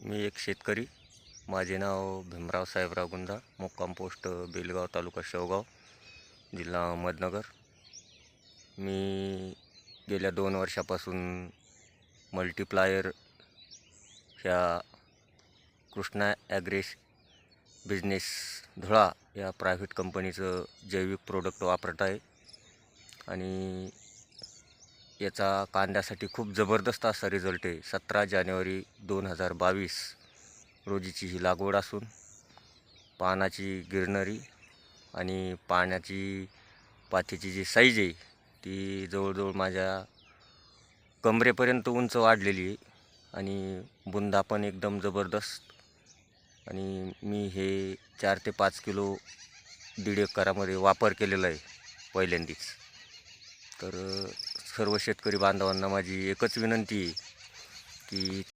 मी एक शेतकरी. माझे नाव भीमराव साहेबराव गुंदा, मुक्काम पोस्ट बेलगाव, तालुका शेवगाव, जिल्हा अहमदनगर. मी गेल्या 2 वर्षापासून मल्टीप्लायर ह्या कृष्णा ॲग्रेस बिझनेस धुळा या प्रायव्हेट कंपनीचं जैविक प्रोडक्ट वापरत आहे आणि याचा कांद्यासाठी खूप जबरदस्त असा रिझल्ट आहे. 17 जानेवारी 2022 रोजीची ही लागवड असून पानाची गिरनरी आणि पातीची जी साईज आहे ती जवळजवळ माझ्या कमरेपर्यंत उंच वाढलेली आहे आणि बुंदा पण एकदम जबरदस्त. आणि मी हे 4 ते 5 किलो 1.5 एकरामध्ये वापर केलेला आहे पहिल्यांदाच. तर सर्व शेतकरी बांधवांना माझी एकच विनंती आहे की